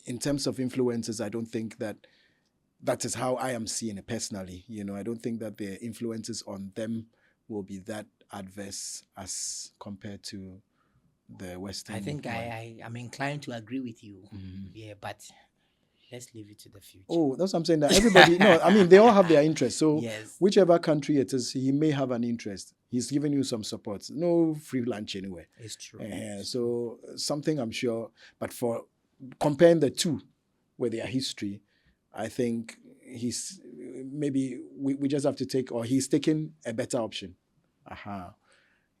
in terms of influences, I don't think that is how I am seeing it personally. You know, I don't think that the influences on them will be that adverse as compared to the Western. I think I'm inclined to agree with you. Yeah, but let's leave it to the future. Oh, that's what I'm saying. That everybody, no, I mean, they all have their interests. So whichever country it is, he may have an interest. He's giving you some support. No free lunch anywhere. It's true. So something I'm sure, but for comparing the two with their history, I think we just have to take, or he's taking a better option.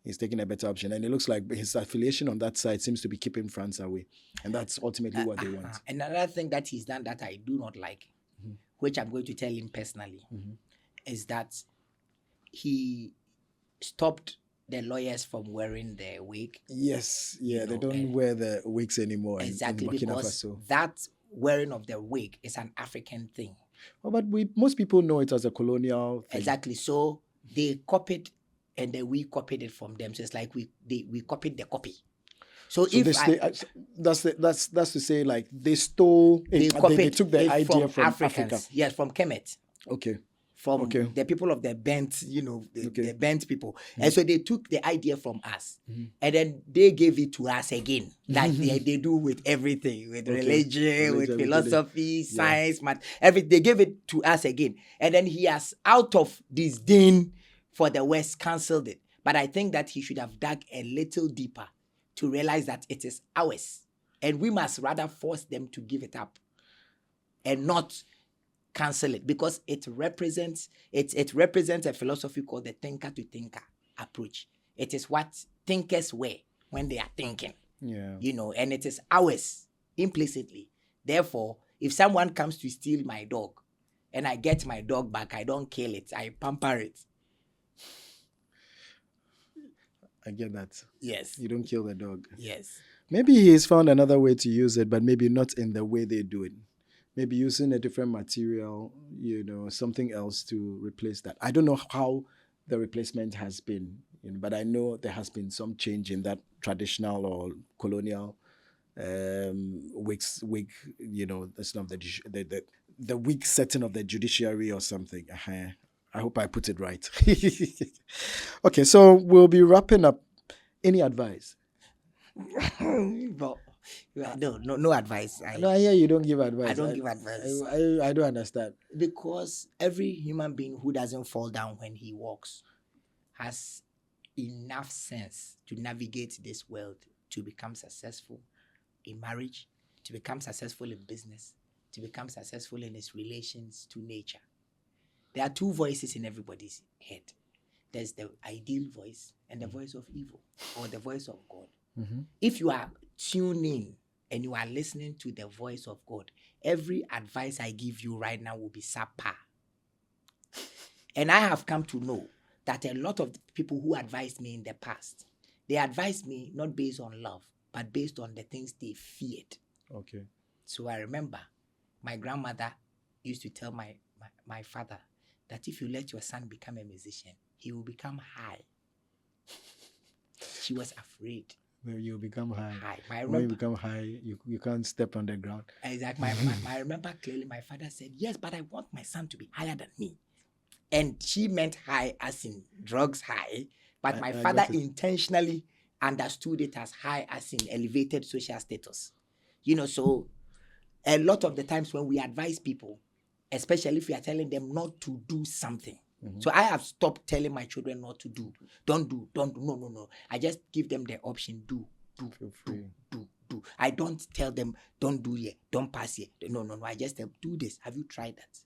He's taking a better option. And it looks like his affiliation on that side seems to be keeping France away. And that's ultimately what they want. Another thing that he's done that I do not like, which I'm going to tell him personally, is that he stopped the lawyers from wearing the wig. Yes, they don't wear the wigs anymore. Exactly, in Burkina because Faso. that wearing of the wig is an African thing. Oh, but most people know it as a colonial thing. Exactly, so they copied and then we copied it from them. So it's like we copied the copy. So So if that's to say, like they stole, they they took the it idea from Africans, Africa. yes, from Kemet. Okay. From Okay. the people of the Bent, the Bent people. And so they took the idea from us and then they gave it to us again, like they do with everything, with religion, with philosophy, science, math, everything. They gave it to us again. And then he has, out of disdain for the West, cancelled it. But I think that he should have dug a little deeper to realize that it is ours. And we must rather force them to give it up and not cancel it, because it represents a philosophy called the thinker to thinker approach. It is what thinkers were when they are thinking. Yeah. And it is ours implicitly. Therefore, if someone comes to steal my dog and I get my dog back, I don't kill it, I pamper it. I get that. Yes. You don't kill the dog. Yes. Maybe he's found another way to use it, but maybe not in the way they do it. Maybe using a different material, something else to replace that. I don't know how the replacement has been, but I know there has been some change in that traditional or colonial wig, that's not the wig setting of the judiciary or something. I hope I put it right. Okay, so we'll be wrapping up. Any advice? No advice. No, I hear you don't give advice. I don't give advice. I don't understand. Because every human being who doesn't fall down when he walks has enough sense to navigate this world, to become successful in marriage, to become successful in business, to become successful in his relations to nature. There are two voices in everybody's head. There's the ideal voice and the voice of evil, or the voice of God. Mm-hmm. If you are tuning and you are listening to the voice of God, every advice I give you right now will be subpar. And I have come to know that a lot of the people who advised me in the past, they advised me not based on love, but based on the things they feared. Okay. So I remember my grandmother used to tell my father that if you let your son become a musician, he will become high. She was afraid. You become high. When you become high, you can't step on the ground. Exactly. I remember clearly my father said, yes, but I want my son to be higher than me. And she meant high as in drugs high, but my father intentionally understood it as high as in elevated social status. So a lot of the times when we advise people, especially if we are telling them not to do something. Mm-hmm. So I have stopped telling my children not to do. Don't do. No. I just give them the option, do. I don't tell them, don't do here, don't pass here. No. I just tell them, do this. Have you tried that?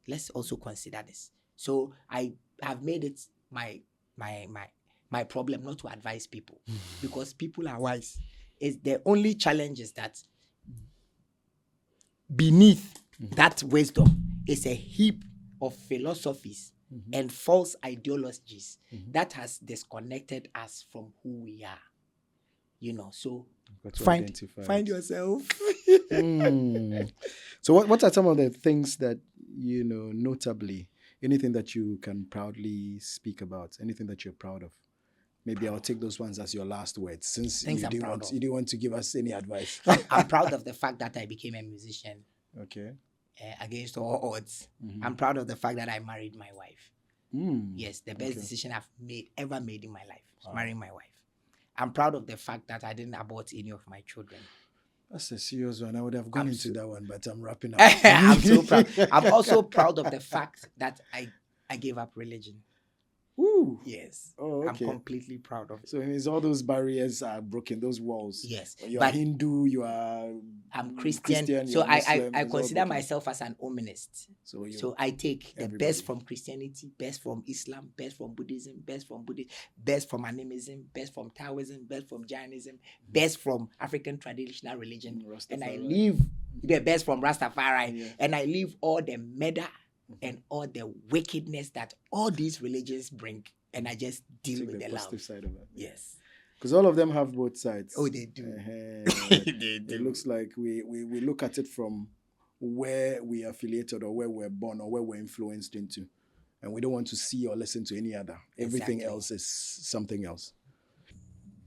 Let's also consider this. So I have made it my problem not to advise people, because people are wise. It's the only challenge is that beneath that wisdom is a heap of philosophies and false ideologies that has disconnected us from who we are. So find yourself. So what are some of the things that, notably, anything that you can proudly speak about, anything that you're proud of? Maybe I'll take those ones as your last words, since you didn't want to give us any advice. I'm proud of the fact that I became a musician. Okay. Against all odds. I'm proud of the fact that I married my wife. Yes, the best decision I've ever made in my life was marrying my wife. I'm proud of the fact that I didn't abort any of my children. That's a serious one. I would have gone into that one, but I'm wrapping up. I'm so proud. I'm also proud of the fact that I gave up religion. Ooh. Yes. Oh, okay. I'm completely proud of it. So it means all those barriers are broken, those walls. Yes. You are Hindu, I'm Christian. So I consider myself as an humanist. So I take the best from Christianity, best from Islam, best from Buddhism, best from animism, best from Taoism, best from Jainism, best from African traditional religion. And I leave the best from Rastafari. And I leave all the murder and all the wickedness that all these religions bring, and I just deal with the positive side of it. Yes, because all of them have both sides. Oh, they do. They do. It looks like we look at it from where we are affiliated, or where we're born, or where we're influenced into, and we don't want to see or listen to any other. Everything else is something else.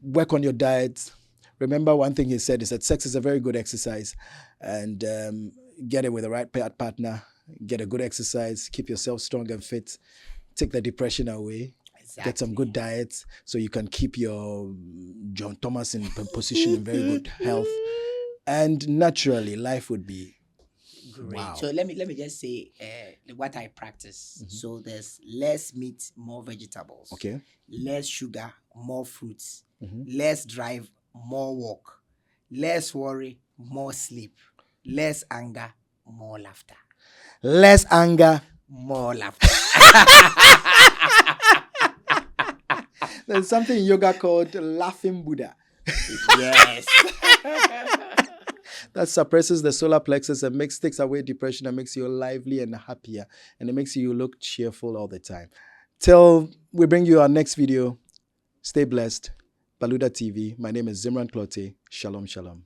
Work on your diet, remember one thing he said is that sex is a very good exercise, and get it with the right partner, get a good exercise, keep yourself strong and fit, take the depression away. Get some good diets so you can keep your John Thomas in position in very good health, and naturally life would be great. wow. So let me just say what I practice. So there's less meat, more vegetables. Okay. Less sugar, more fruits. Less drive, more walk. Less worry, more sleep. Less anger, more laughter. Less anger, more laughter. There's something in yoga called laughing Buddha. Yes. That suppresses the solar plexus and takes away depression and makes you lively and happier, and it makes you look cheerful all the time. Till we bring you our next video, stay blessed. Baluda TV. My name is Zimran Clote. Shalom, shalom.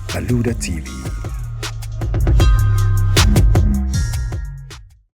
Baluda TV.